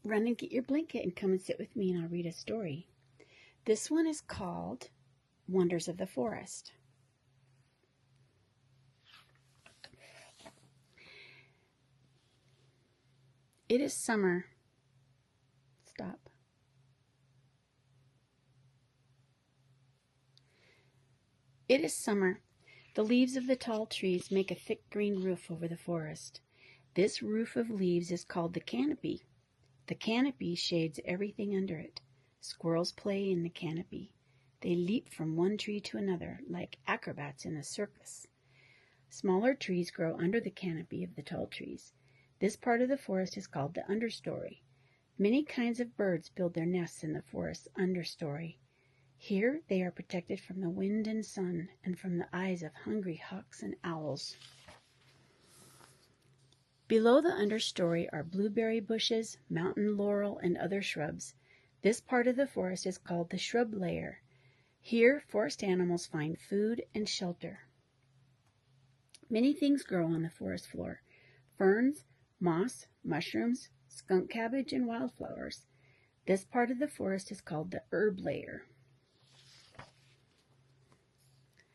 run and get your blanket and come and sit with me and I'll read a story. This one is called Wonders of the Forest. It is summer. Stop. It is summer. The leaves of the tall trees make a thick green roof over the forest. This roof of leaves is called the canopy. The canopy shades everything under it. Squirrels play in the canopy. They leap from one tree to another like acrobats in a circus. Smaller trees grow under the canopy of the tall trees. This part of the forest is called the understory. Many kinds of birds build their nests in the forest's understory. Here they are protected from the wind and sun and from the eyes of hungry hawks and owls. Below the understory are blueberry bushes, mountain laurel, and other shrubs. This part of the forest is called the shrub layer. Here forest animals find food and shelter. Many things grow on the forest floor: ferns, moss, mushrooms, skunk cabbage, and wildflowers. This part of the forest is called the herb layer.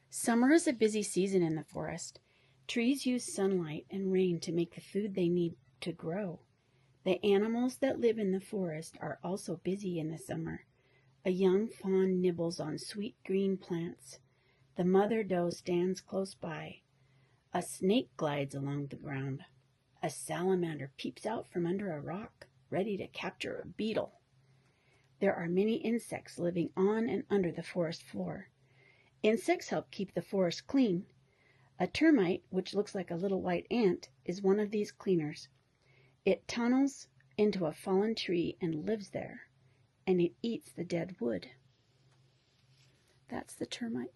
Summer is a busy season in the forest. Trees use sunlight and rain to make the food they need to grow. The animals that live in the forest are also busy in the summer. A young fawn nibbles on sweet green plants. The mother doe stands close by. A snake glides along the ground. A salamander peeps out from under a rock, ready to capture a beetle. There are many insects living on and under the forest floor. Insects help keep the forest clean. A termite, which looks like a little white ant, is one of these cleaners. It tunnels into a fallen tree and lives there, and it eats the dead wood. That's the termite.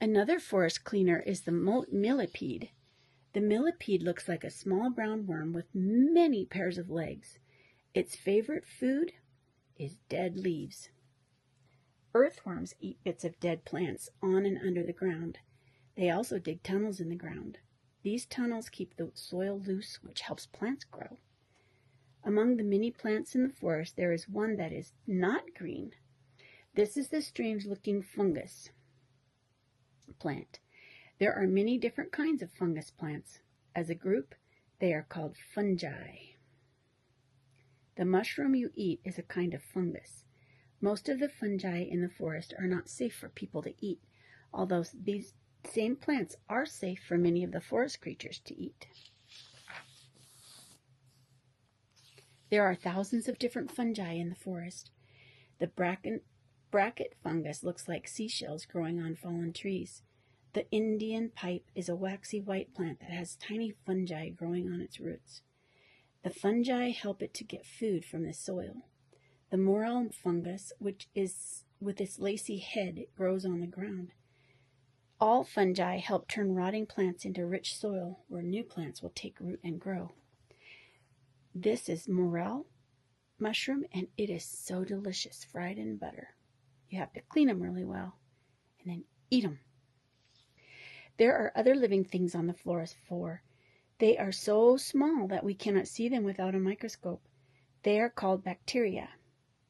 Another forest cleaner is the millipede. The millipede looks like a small brown worm with many pairs of legs. Its favorite food is dead leaves. Earthworms eat bits of dead plants on and under the ground. They also dig tunnels in the ground. These tunnels keep the soil loose, which helps plants grow. Among the many plants in the forest, there is one that is not green. This is the strange-looking fungus plant. There are many different kinds of fungus plants. As a group, they are called fungi. The mushroom you eat is a kind of fungus. Most of the fungi in the forest are not safe for people to eat, although these same plants are safe for many of the forest creatures to eat. There are thousands of different fungi in the forest. The bracket fungus looks like seashells growing on fallen trees. The Indian pipe is a waxy white plant that has tiny fungi growing on its roots. The fungi help it to get food from the soil. The morel fungus, which is with its lacy head, grows on the ground. All fungi help turn rotting plants into rich soil where new plants will take root and grow. This is morel mushroom, and it is so delicious, fried in butter. You have to clean them really well and then eat them. There are other living things on the forest floor. They are so small that we cannot see them without a microscope. They are called bacteria.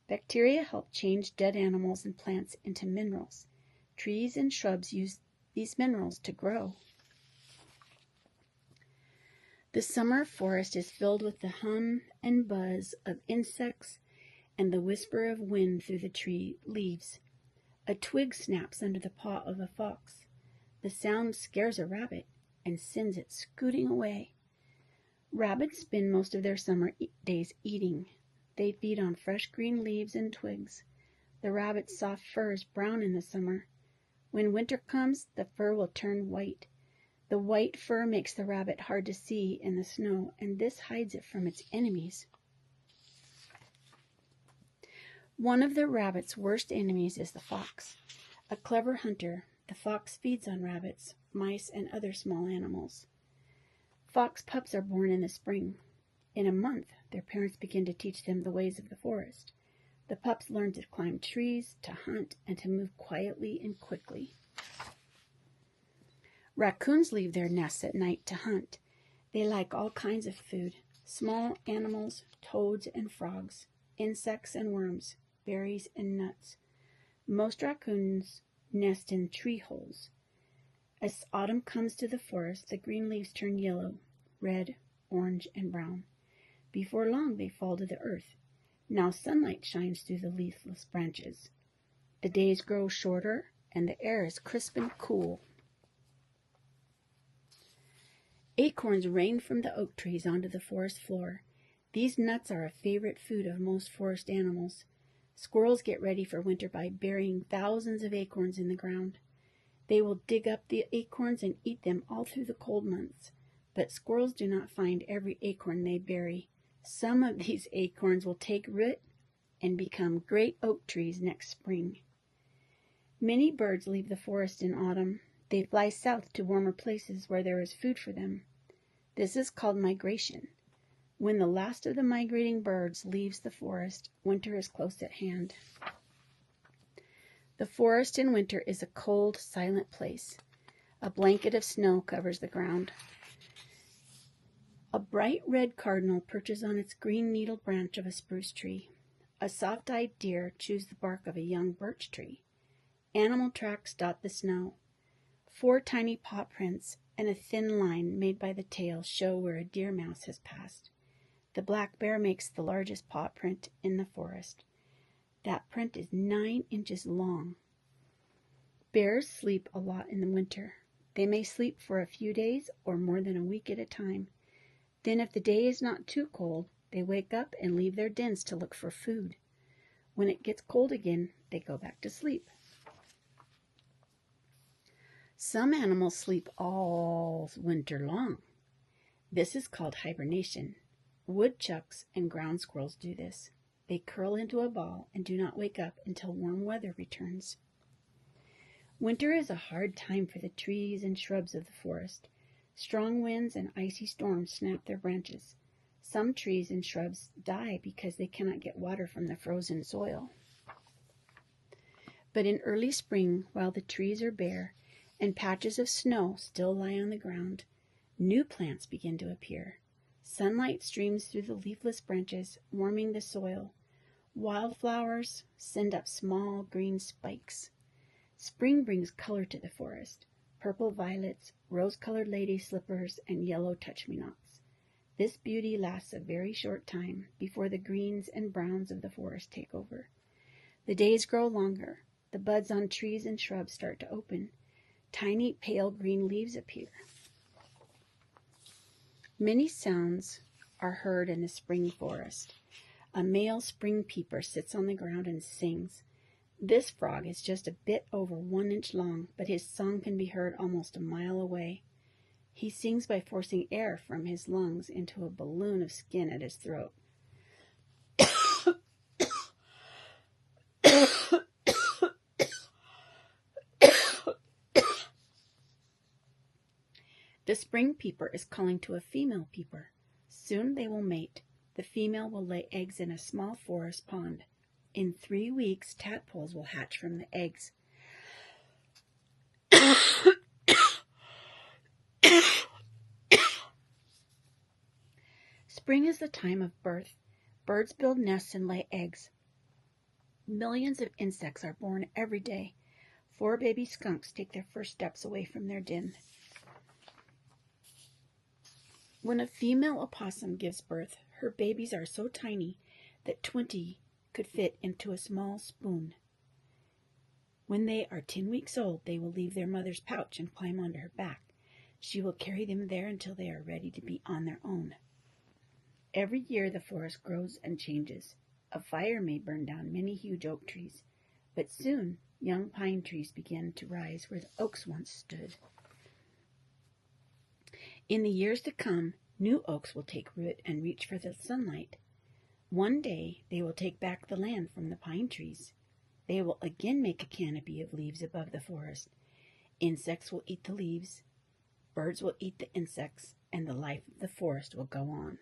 Bacteria help change dead animals and plants into minerals. Trees and shrubs use these minerals to grow. The summer forest is filled with the hum and buzz of insects and the whisper of wind through the tree leaves. A twig snaps under the paw of a fox. The sound scares a rabbit and sends it scooting away. Rabbits spend most of their summer days eating. They feed on fresh green leaves and twigs. The rabbit's soft fur is brown in the summer. When winter comes, the fur will turn white. The white fur makes the rabbit hard to see in the snow, and this hides it from its enemies. One of the rabbit's worst enemies is the fox. A clever hunter, the fox feeds on rabbits, mice, and other small animals. Fox pups are born in the spring. In a month, their parents begin to teach them the ways of the forest. The pups learn to climb trees, to hunt, and to move quietly and quickly. Raccoons leave their nests at night to hunt. They like all kinds of food. Small animals, toads and frogs, insects and worms, berries and nuts. Most raccoons nest in tree holes. As autumn comes to the forest, the green leaves turn yellow, red, orange, and brown. Before long, they fall to the earth. Now sunlight shines through the leafless branches. The days grow shorter, and the air is crisp and cool. Acorns rain from the oak trees onto the forest floor. These nuts are a favorite food of most forest animals. Squirrels get ready for winter by burying thousands of acorns in the ground. They will dig up the acorns and eat them all through the cold months. But squirrels do not find every acorn they bury. Some of these acorns will take root and become great oak trees next spring. Many birds leave the forest in autumn. They fly south to warmer places where there is food for them. This is called migration. When the last of the migrating birds leaves the forest, winter is close at hand. The forest in winter is a cold, silent place. A blanket of snow covers the ground. A bright red cardinal perches on its green needle branch of a spruce tree. A soft-eyed deer chews the bark of a young birch tree. Animal tracks dot the snow. 4 tiny paw prints and a thin line made by the tail show where a deer mouse has passed. The black bear makes the largest paw print in the forest. That print is 9 inches long. Bears sleep a lot in the winter. They may sleep for a few days or more than a week at a time. Then if the day is not too cold, they wake up and leave their dens to look for food. When it gets cold again, they go back to sleep. Some animals sleep all winter long. This is called hibernation. Woodchucks and ground squirrels do this. They curl into a ball and do not wake up until warm weather returns. Winter is a hard time for the trees and shrubs of the forest. Strong winds and icy storms snap their branches. Some trees and shrubs die because they cannot get water from the frozen soil. But in early spring, while the trees are bare and patches of snow still lie on the ground, new plants begin to appear. Sunlight streams through the leafless branches, warming the soil. Wildflowers send up small green spikes. Spring brings color to the forest. Purple violets, rose-colored lady slippers, and yellow touch-me-nots. This beauty lasts a very short time before the greens and browns of the forest take over. The days grow longer. The buds on trees and shrubs start to open. Tiny pale green leaves appear. Many sounds are heard in the spring forest. A male spring peeper sits on the ground and sings. This frog is just a bit over 1 inch long, but his song can be heard almost a mile away. He sings by forcing air from his lungs into a balloon of skin at his throat. The spring peeper is calling to a female peeper. Soon they will mate. The female will lay eggs in a small forest pond. In 3 weeks, tadpoles will hatch from the eggs. Spring is the time of birth. Birds build nests and lay eggs. Millions of insects are born every day. 4 baby skunks take their first steps away from their den. When a female opossum gives birth, her babies are so tiny that 20 could fit into a small spoon. When they are 10 weeks old, they will leave their mother's pouch and climb onto her back. She will carry them there until they are ready to be on their own. Every year the forest grows and changes. A fire may burn down many huge oak trees, but soon young pine trees begin to rise where the oaks once stood. In the years to come, new oaks will take root and reach for the sunlight. One day they will take back the land from the pine trees. They will again make a canopy of leaves above the forest. Insects will eat the leaves, birds will eat the insects, and the life of the forest will go on.